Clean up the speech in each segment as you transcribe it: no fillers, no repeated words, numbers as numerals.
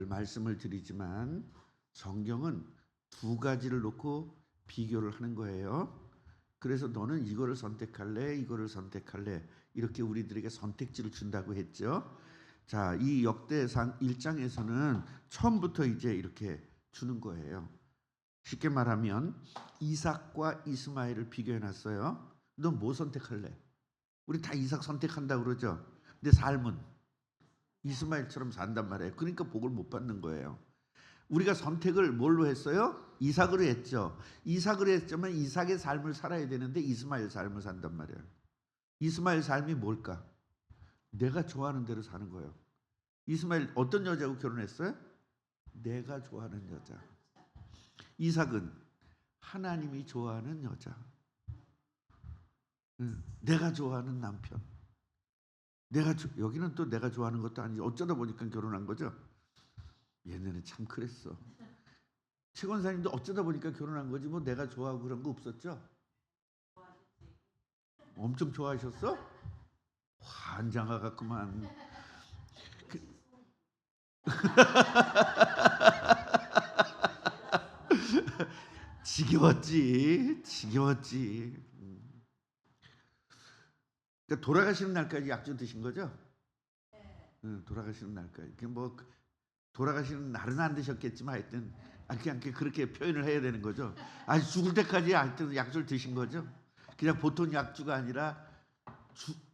말씀을 드리지만 성경은 두 가지를 놓고 비교를 하는 거예요. 그래서 너는 이거를 선택할래, 이거를 선택할래, 이렇게 우리들에게 선택지를 준다고 했죠. 자, 이 역대상 1장에서는 처음부터 이제 이렇게 주는 거예요. 쉽게 말하면 이삭과 이스마엘을 비교해 놨어요. 넌 뭐 선택할래? 우리 다 이삭 선택한다고 그러죠. 근데 삶은 이스마엘처럼 산단 말이에요. 그러니까 복을 못 받는 거예요. 우리가 선택을 뭘로 했어요? 이삭으로 했죠. 이삭으로 했지만 이삭의 삶을 살아야 되는데 이스마엘 삶을 산단 말이에요. 이스마엘 삶이 뭘까? 내가 좋아하는 대로 사는 거예요. 이스마엘 어떤 여자하고 결혼했어요? 내가 좋아하는 여자. 이삭은 하나님이 좋아하는 여자. 내가 좋아하는 남편. 여기는 또 내가 좋아하는 것도 아니지. 어쩌다 보니까 결혼한 거죠. 옛날에 참 그랬어. 최 권사님도 어쩌다 보니까 결혼한 거지 뭐 내가 좋아하고 그런 거 없었죠? 엄청 좋아하셨어? 환장하 같구만. 지겨웠지. 그러니까 돌아가시는 날까지 약주 드신 거죠? 돌아가시는 날까지. 뭐 돌아가시는 날은 안 드셨겠지만 하여튼 그냥 그렇게 표현을 해야 되는 거죠. 아니 죽을 때까지 하여튼 약주를 드신 거죠. 그냥 보통 약주가 아니라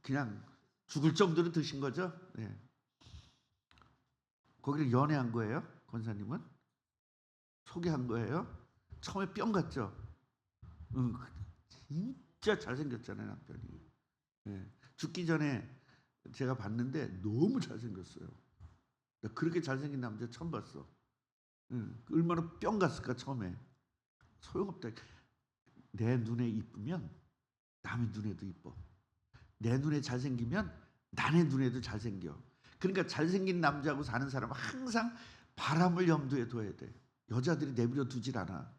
그냥 죽을 정도로 드신 거죠. 네. 거기를 연애한 거예요, 권사님은? 소개한 거예요? 처음에 뿅 갔죠. 진짜 잘생겼잖아요, 남편이. 네. 죽기 전에 제가 봤는데 너무 잘생겼어요. 그렇게 잘생긴 남자 처음 봤어. 얼마나 뿅 갔을까 처음에. 소용없다. 내 눈에 이쁘면 남의 눈에도 이뻐. 내 눈에 잘생기면 남의 눈에도 잘생겨. 그러니까 잘생긴 남자하고 사는 사람은 항상 바람을 염두에 둬야 돼. 여자들이 내버려 두질 않아.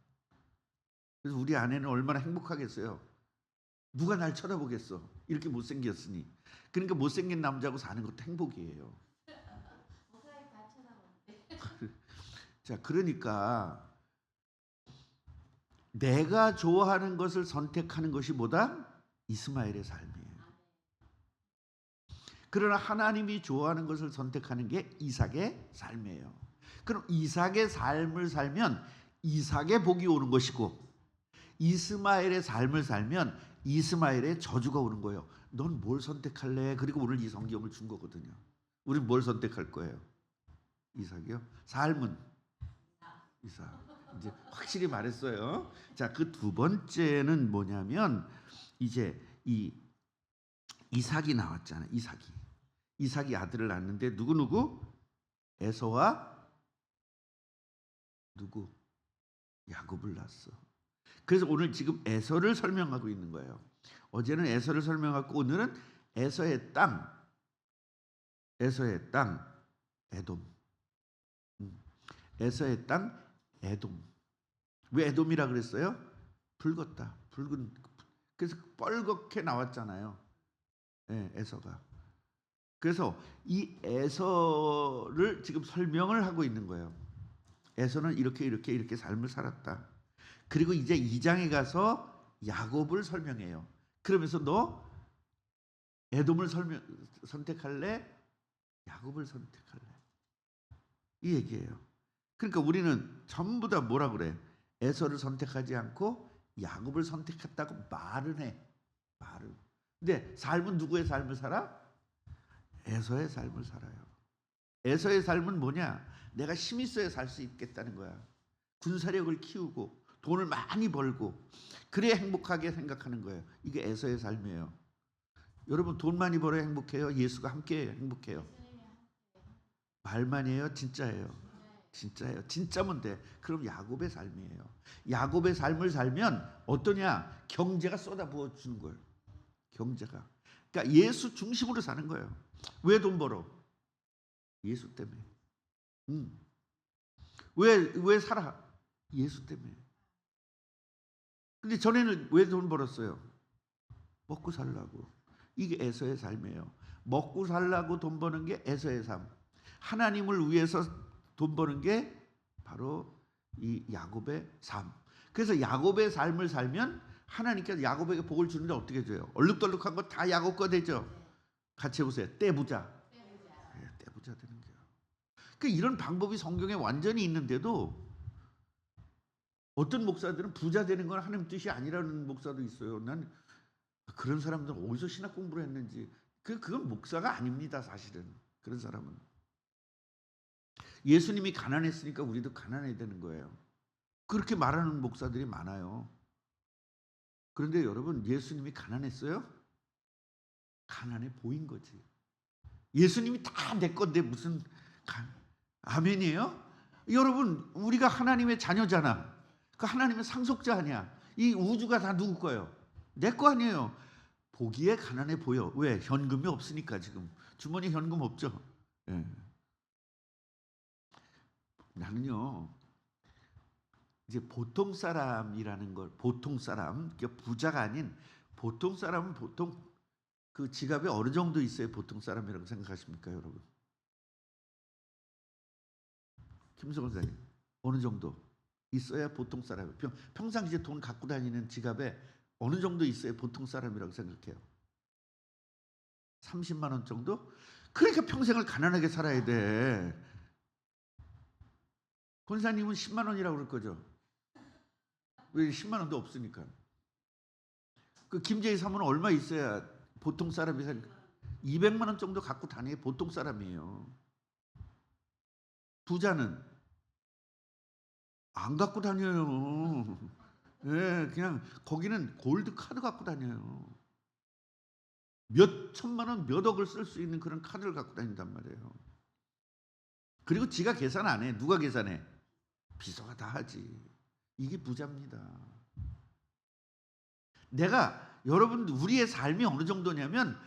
그래서 우리 아내는 얼마나 행복하겠어요. 누가 날 쳐다보겠어. 이렇게 못생겼으니. 그러니까 못생긴 남자하고 사는 것도 행복이에요. 자, 그러니까 내가 좋아하는 것을 선택하는 것이 뭐다? 이스마엘의 삶이에요. 그러나 하나님이 좋아하는 것을 선택하는 게 이삭의 삶이에요. 그럼 이삭의 삶을 살면 이삭의 복이 오는 것이고 이스마엘의 삶을 살면 이스마엘의 저주가 오는 거예요. 넌 뭘 선택할래? 그리고 오늘 이 성경을 준 거거든요. 우린 뭘 선택할 거예요? 이삭이요? 삶은 이삭. 이제 확실히 말했어요. 자, 그 두 번째는 뭐냐면 이제 이 이삭이 나왔잖아요. 이삭이 아들을 낳았는데 누구? 에서와 누구? 야곱을 낳았어. 그래서 오늘 지금 에서를 설명하고 있는 거예요. 어제는 에서를 설명하고 오늘은 에서의 땅 에돔. 에서의 땅 에돔. 왜 에돔이라 그랬어요? 붉었다. 붉은. 그래서 뻘겋게 나왔잖아요. 네, 에서가. 그래서 이 에서를 지금 설명을 하고 있는 거예요. 에서는 이렇게 삶을 살았다. 그리고 이제 2장에 가서 야곱을 설명해요. 그러면서 너 에돔을 선택할래? 야곱을 선택할래? 이 얘기예요. 그러니까 우리는 전부 다 뭐라 그래? 에서를 선택하지 않고 야곱을 선택했다고 말은 해. 말을. 근데 삶은 누구의 삶을 살아? 에서의 삶을 살아요. 에서의 삶은 뭐냐? 내가 힘 있어야 살 수 있겠다는 거야. 군사력을 키우고 돈을 많이 벌고 그래야 행복하게 생각하는 거예요. 이게 에서의 삶이에요. 여러분 돈 많이 벌어야 행복해요? 예수가 함께 행복해요? 말만이에요? 진짜예요? 진짜예요. 진짜면 돼. 그럼 야곱의 삶이에요. 야곱의 삶을 살면 어떠냐? 경제가 쏟아부어 주는 거예요. 경제가. 그러니까 예수 중심으로 사는 거예요. 왜 돈 벌어? 예수 때문에. 왜 살아? 예수 때문에. 근데 전에는 왜 돈 벌었어요? 먹고 살라고. 이게 에서의 삶이에요. 먹고 살라고 돈 버는 게 에서의 삶. 하나님을 위해서 돈 버는 게 바로 이 야곱의 삶. 그래서 야곱의 삶을 살면 하나님께서 야곱에게 복을 주는데 어떻게 줘요? 얼룩덜룩한 거 다 야곱 거 되죠. 같이 해보세요. 떼부자. 네, 떼부자 되는 거예요. 그 이런 방법이 성경에 완전히 있는데도 어떤 목사들은 부자 되는 건 하나님 뜻이 아니라는 목사도 있어요. 난 그런 사람들은 어디서 신학 공부를 했는지. 그건 목사가 아닙니다, 사실은. 그런 사람은. 예수님이 가난했으니까 우리도 가난해야 되는 거예요. 그렇게 말하는 목사들이 많아요. 그런데 여러분, 예수님이 가난했어요? 가난해 보인 거지. 예수님이 다 내 건데 무슨 아멘이에요? 여러분, 우리가 하나님의 자녀잖아. 그 하나님의 상속자 아니야. 이 우주가 다 누구 거예요? 내 거 아니에요. 보기에 가난해 보여. 왜? 현금이 없으니까. 지금 주머니 현금 없죠. 예. 나는요, 이제 보통 사람이라는 걸, 보통 사람, 부자가 아닌 보통 사람은 보통 그 지갑에 어느 정도 있어야 보통 사람이라고 생각하십니까, 여러분? 김성원 사님, 어느 정도 있어야 보통 사람? 평상시에 돈 갖고 다니는 지갑에 어느 정도 있어야 보통 사람이라고 생각해요? 30만 원 정도? 그러니까 평생을 가난하게 살아야 돼. 권사님은 10만 원이라고 그럴 거죠. 왜 10만 원도 없으니까. 그 김재희 사모는 얼마 있어야 보통 사람이 살 200만 원 정도 갖고 다녀야 보통 사람이에요. 부자는 안 갖고 다녀요. 예, 그냥 거기는 골드 카드 갖고 다녀요. 몇 천만 원, 몇 억을 쓸 수 있는 그런 카드를 갖고 다닌단 말이에요. 그리고 지가 계산 안 해. 누가 계산해? 비서가 다 하지. 이게 부자입니다. 내가 여러분 우리의 삶이 어느 정도냐면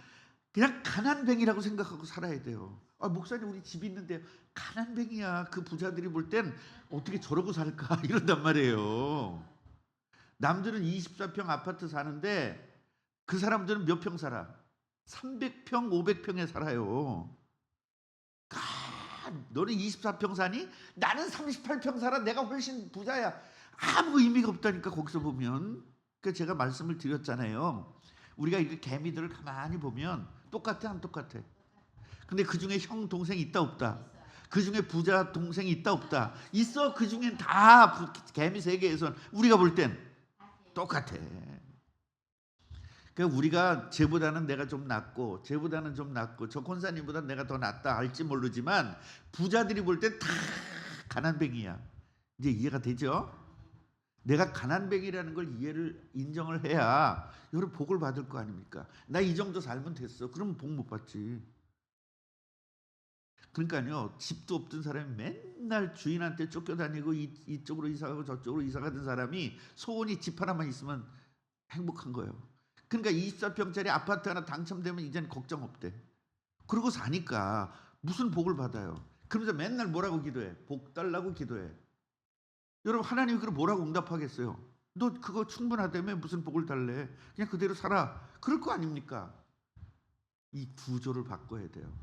그냥 가난뱅이라고 생각하고 살아야 돼요. 아, 목사님 우리 집 있는데 가난뱅이야. 그 부자들이 볼 땐 어떻게 저러고 살까 이런단 말이에요. 남들은 24평 아파트 사는데 그 사람들은 몇 평 살아? 300평, 500평에 살아요. 너는 24평 사니? 나는 38평 살아. 내가 훨씬 부자야. 아무 의미가 없다니까 거기서 보면. 그러니까 제가 말씀을 드렸잖아요. 우리가 이렇게 개미들을 가만히 보면 똑같아 안 똑같아? 근데 그중에 형 동생 있다 없다? 그중에 부자 동생이 있다 없다? 있어. 그중엔 다 개미 세계에선 우리가 볼 땐 똑같아. 그러니까 우리가 쟤보다는 내가 좀 낫고 쟤보다는 좀 낫고 저 권사님보다 내가 더 낫다 할지 모르지만 부자들이 볼 땐 다 가난뱅이야. 이제 이해가 되죠? 내가 가난뱅이라는 걸 인정을 해야 여러분 복을 받을 거 아닙니까? 나 이 정도 살면 됐어. 그러면 복 못 받지. 그러니까요, 집도 없던 사람이 맨날 주인한테 쫓겨다니고 이쪽으로 이사가고 저쪽으로 이사가던 사람이 소원이 집 하나만 있으면 행복한 거예요. 그러니까 24평짜리 아파트 하나 당첨되면 이제는 걱정 없대. 그러고 사니까 무슨 복을 받아요. 그러면서 맨날 뭐라고 기도해? 복 달라고 기도해. 여러분 하나님이 그럼 뭐라고 응답하겠어요? 너 그거 충분하다며 무슨 복을 달래? 그냥 그대로 살아. 그럴 거 아닙니까? 이 구조를 바꿔야 돼요.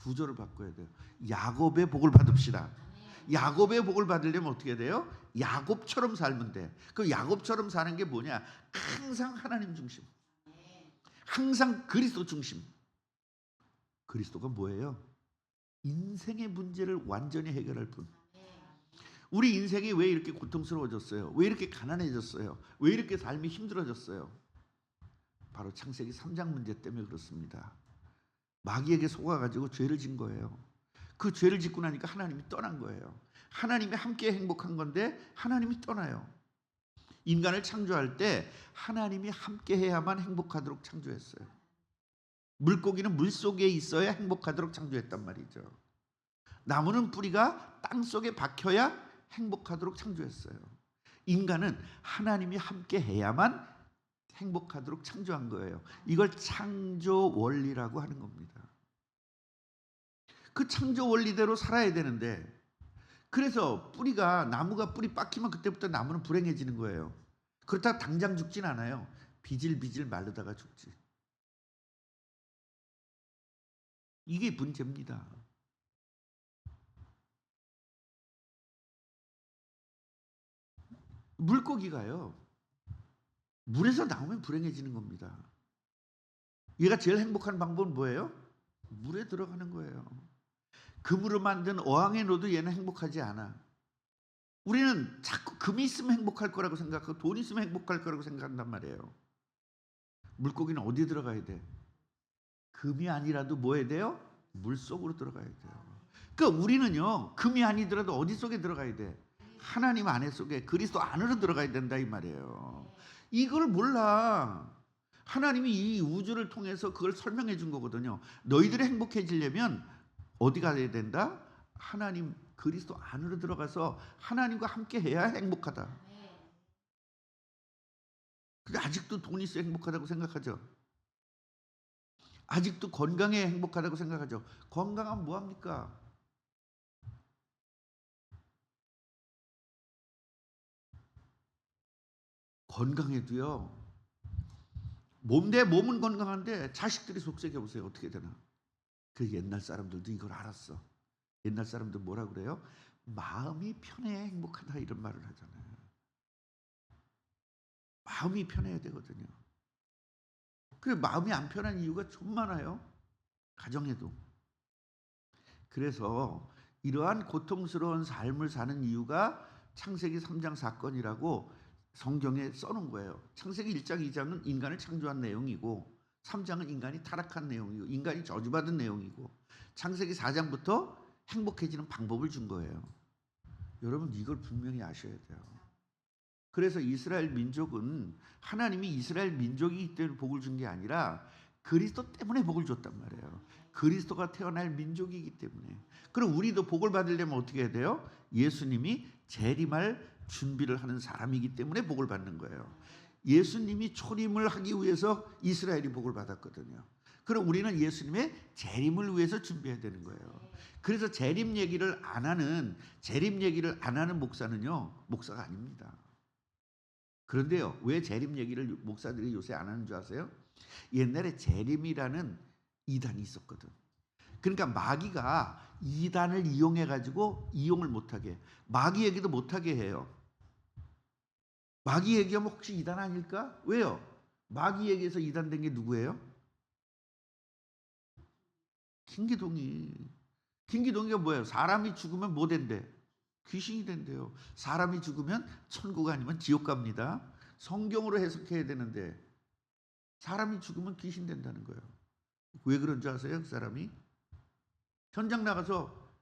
구조를 바꿔야 돼요. 야곱의 복을 받읍시다. 야곱의 복을 받으려면 어떻게 돼요? 야곱처럼 살면 돼. 그 야곱처럼 사는 게 뭐냐? 항상 하나님 중심. 항상 그리스도 중심. 그리스도가 뭐예요? 인생의 문제를 완전히 해결할 분. 우리 인생이 왜 이렇게 고통스러워졌어요? 왜 이렇게 가난해졌어요? 왜 이렇게 삶이 힘들어졌어요? 바로 창세기 3장 문제 때문에 그렇습니다. 마귀에게 속아가지고 죄를 진 거예요. 그 죄를 짓고 나니까 하나님이 떠난 거예요. 하나님이 함께 행복한 건데 하나님이 떠나요. 인간을 창조할 때 하나님이 함께 해야만 행복하도록 창조했어요. 물고기는 물속에 있어야 행복하도록 창조했단 말이죠. 나무는 뿌리가 땅속에 박혀야 행복하도록 창조했어요. 인간은 하나님이 함께 해야만 행복하도록 창조한 거예요. 이걸 창조 원리라고 하는 겁니다. 그 창조 원리대로 살아야 되는데, 그래서 나무가 뿌리 빡히면 그때부터 나무는 불행해지는 거예요. 그렇다고 당장 죽진 않아요. 비질비질 마르다가 죽지. 이게 문제입니다. 물고기가요. 물에서 나오면 불행해지는 겁니다. 얘가 제일 행복한 방법은 뭐예요? 물에 들어가는 거예요. 금으로 만든 어항에 넣어도 얘는 행복하지 않아. 우리는 자꾸 금이 있으면 행복할 거라고 생각하고 돈 있으면 행복할 거라고 생각한단 말이에요. 물고기는 어디에 들어가야 돼? 금이 아니라도 뭐 해야 돼요? 물속으로 들어가야 돼요. 그러니까 우리는요, 금이 아니더라도 어디 속에 들어가야 돼? 하나님 안에 속에 그리스도 안으로 들어가야 된다 이 말이에요. 이걸 몰라. 하나님이 이 우주를 통해서 그걸 설명해 준 거거든요. 너희들이 행복해지려면 어디 가야 된다? 하나님 그리스도 안으로 들어가서 하나님과 함께 해야 행복하다. 근데 아직도 돈 있어야 행복하다고 생각하죠. 아직도 건강해 행복하다고 생각하죠. 건강하면 뭐합니까? 건강해도요. 몸은 건강한데 자식들이 속썩여 보세요. 어떻게 되나? 그 옛날 사람들도 이걸 알았어. 옛날 사람들 뭐라 그래요? 마음이 편해야 행복하다 이런 말을 하잖아요. 마음이 편해야 되거든요. 그래 마음이 안 편한 이유가 좀 많아요. 가정에도. 그래서 이러한 고통스러운 삶을 사는 이유가 창세기 3장 사건이라고 성경에 써놓은 거예요. 창세기 1장 2장은 인간을 창조한 내용이고 3장은 인간이 타락한 내용이고 인간이 저주받은 내용이고 창세기 4장부터 행복해지는 방법을 준 거예요. 여러분 이걸 분명히 아셔야 돼요. 그래서 이스라엘 민족은 하나님이 이스라엘 민족이기 때문에 복을 준 게 아니라 그리스도 때문에 복을 줬단 말이에요. 그리스도가 태어날 민족이기 때문에. 그럼 우리도 복을 받으려면 어떻게 해야 돼요? 예수님이 재림할 준비를 하는 사람이기 때문에 복을 받는 거예요. 예수님이 초림을 하기 위해서 이스라엘이 복을 받았거든요. 그럼 우리는 예수님의 재림을 위해서 준비해야 되는 거예요. 그래서 재림 얘기를 안 하는 목사는요, 목사가 아닙니다. 그런데요, 왜 재림 얘기를 목사들이 요새 안 하는 줄 아세요? 옛날에 재림이라는 이단이 있었거든. 그러니까 마귀가 이단을 이용해 가지고 이용을 못하게, 마귀 얘기도 못하게 해요. 마귀 얘기하면 혹시 이단 아닐까? 왜요? 마귀 얘기에서 이단 된 게 누구예요? 김기동이가 뭐예요? 사람이 죽으면 뭐 된대? 귀신이 된대요. 사람이 죽으면 천국 아니면 지옥 갑니다. 성경으로 해석해야 되는데 사람이 죽으면 귀신 된다는 거예요. 왜 그런 줄 아세요? 그 사람이 현장 나가서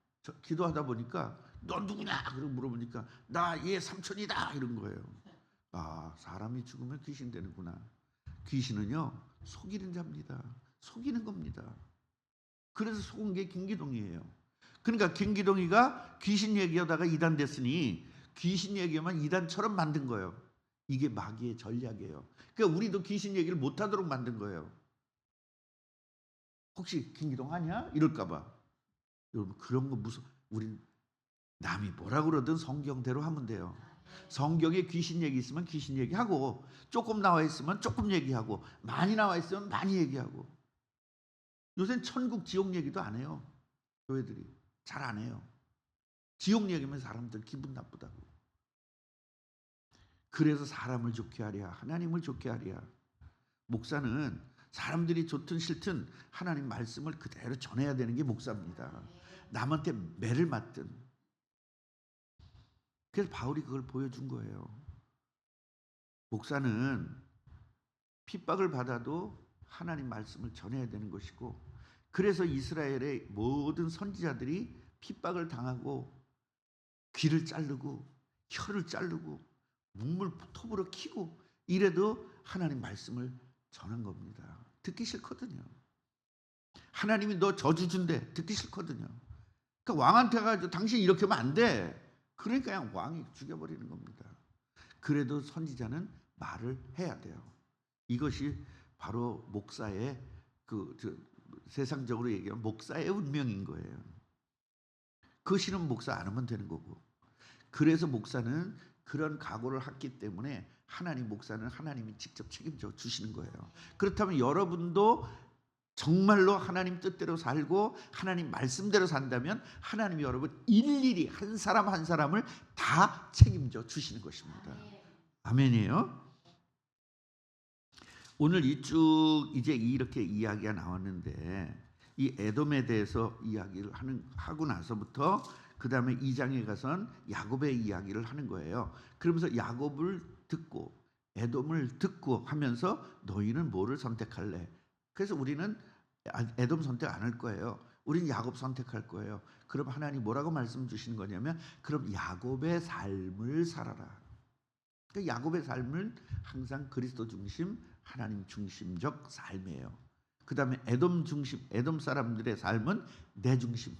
기도하다 보니까 너 누구냐? 그러고 물어보니까 나 얘 삼촌이다 이런 거예요. 아, 사람이 죽으면 귀신 되는구나. 귀신은요 속이는 자입니다. 속이는 겁니다. 그래서 속은 게 김기동이에요. 그러니까 김기동이가 귀신 얘기하다가 이단 됐으니 귀신 얘기하면 이단처럼 만든 거예요. 이게 마귀의 전략이에요. 그러니까 우리도 귀신 얘기를 못하도록 만든 거예요. 혹시 김기동 아니야? 이럴까 봐. 여러분 그런 거 우린 남이 뭐라 그러든 성경대로 하면 돼요. 성경에 귀신 얘기 있으면 귀신 얘기하고 조금 나와 있으면 조금 얘기하고 많이 나와 있으면 많이 얘기하고 요새는 천국 지옥 얘기도 안 해요. 교회들이 잘 안 해요. 지옥 얘기면 사람들 기분 나쁘다고. 그래서 사람을 좋게 하랴 하나님을 좋게 하랴. 목사는 사람들이 좋든 싫든 하나님 말씀을 그대로 전해야 되는 게 목사입니다. 남한테 매를 맞든. 그래서 바울이 그걸 보여준 거예요. 목사는 핍박을 받아도 하나님 말씀을 전해야 되는 것이고 그래서 이스라엘의 모든 선지자들이 핍박을 당하고 귀를 자르고 혀를 자르고 문물 톱으로 키고 이래도 하나님 말씀을 전한 겁니다. 듣기 싫거든요. 하나님이 너 저주 준대. 듣기 싫거든요. 그러니까 왕한테 가서 당신 이렇게 하면 안 돼. 그러니까 그냥 왕이 죽여버리는 겁니다. 그래도 선지자는 말을 해야 돼요. 이것이 바로 목사의 세상적으로 얘기하면 목사의 운명인 거예요. 그 싫으면 목사 안 하면 되는 거고. 그래서 목사는 그런 각오를 했기 때문에 목사는 하나님이 직접 책임져 주시는 거예요. 그렇다면 여러분도 정말로 하나님 뜻대로 살고 하나님 말씀대로 산다면 하나님이 여러분 일일이 한 사람 한 사람을 다 책임져 주시는 것입니다. 아멘이에요. 오늘 이쭉 이제 이렇게 이야기가 나왔는데 이 에돔에 대해서 이야기를 하고 나서부터 그 다음에 2장에 가선 야곱의 이야기를 하는 거예요. 그러면서 야곱을 듣고 에돔을 듣고 하면서 너희는 뭐를 선택할래? 그래서 우리는 에돔 선택 안 할 거예요. 우린 야곱 선택할 거예요. 그럼 하나님 뭐라고 말씀 주시는 거냐면 그럼 야곱의 삶을 살아라. 그 야곱의 삶은 항상 그리스도 중심, 하나님 중심적 삶이에요. 그 다음에 에돔 중심, 에돔 사람들의 삶은 내 중심.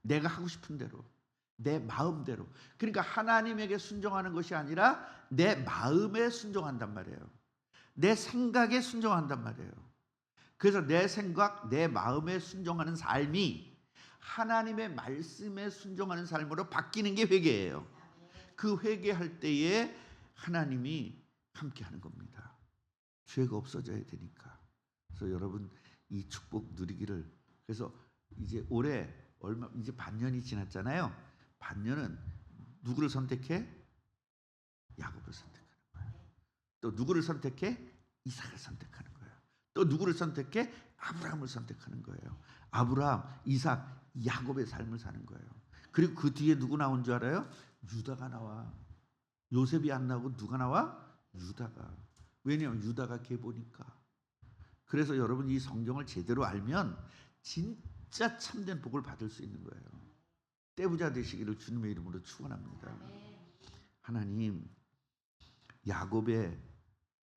내가 하고 싶은 대로, 내 마음대로. 그러니까 하나님에게 순종하는 것이 아니라 내 마음에 순종한단 말이에요. 내 생각에 순종한단 말이에요. 그래서 내 생각, 내 마음에 순종하는 삶이 하나님의 말씀에 순종하는 삶으로 바뀌는 게 회개예요. 그 회개할 때에 하나님이 함께하는 겁니다. 죄가 없어져야 되니까. 그래서 여러분 이 축복 누리기를. 그래서 이제 올해 얼마 이제 반년이 지났잖아요. 반년은 누구를 선택해? 야곱을 선택하는 거예요. 또 누구를 선택해? 이삭을 선택하는 거예요. 또 누구를 선택해? 아브라함을 선택하는 거예요. 아브라함, 이삭, 야곱의 삶을 사는 거예요. 그리고 그 뒤에 누구 나온 줄 알아요? 유다가 나와. 요셉이 안 나오고 누가 나와? 유다가. 왜냐하면 유다가 계보니까. 그래서 여러분 이 성경을 제대로 알면 진짜 참된 복을 받을 수 있는 거예요. 떼부자 되시기를 주님의 이름으로 축원합니다. 하나님 야곱의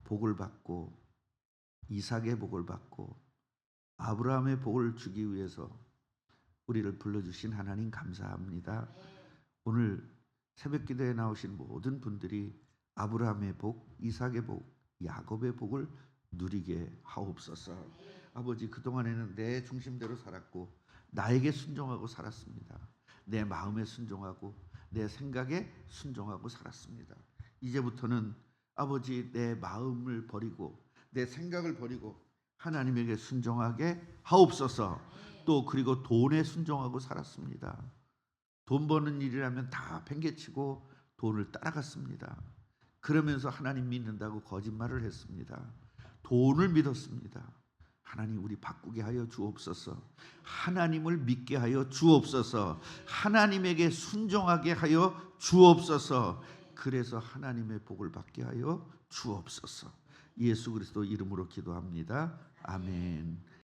복을 받고 이삭의 복을 받고 아브라함의 복을 주기 위해서 우리를 불러주신 하나님 감사합니다. 오늘 새벽기도에 나오신 모든 분들이 아브라함의 복, 이삭의 복, 야곱의 복을 누리게 하옵소서. 아버지 그동안에는 내 중심대로 살았고 나에게 순종하고 살았습니다. 내 마음에 순종하고 내 생각에 순종하고 살았습니다. 이제부터는 아버지 내 마음을 버리고 내 생각을 버리고 하나님에게 순종하게 하옵소서. 또 그리고 돈에 순종하고 살았습니다. 돈 버는 일이라면 다 팽개치고 돈을 따라갔습니다. 그러면서 하나님 믿는다고 거짓말을 했습니다. 돈을 믿었습니다. 하나님 우리 바꾸게 하여 주옵소서. 하나님을 믿게 하여 주옵소서. 하나님에게 순종하게 하여 주옵소서. 그래서 하나님의 복을 받게 하여 주옵소서. 예수 그리스도 이름으로 기도합니다. 아멘.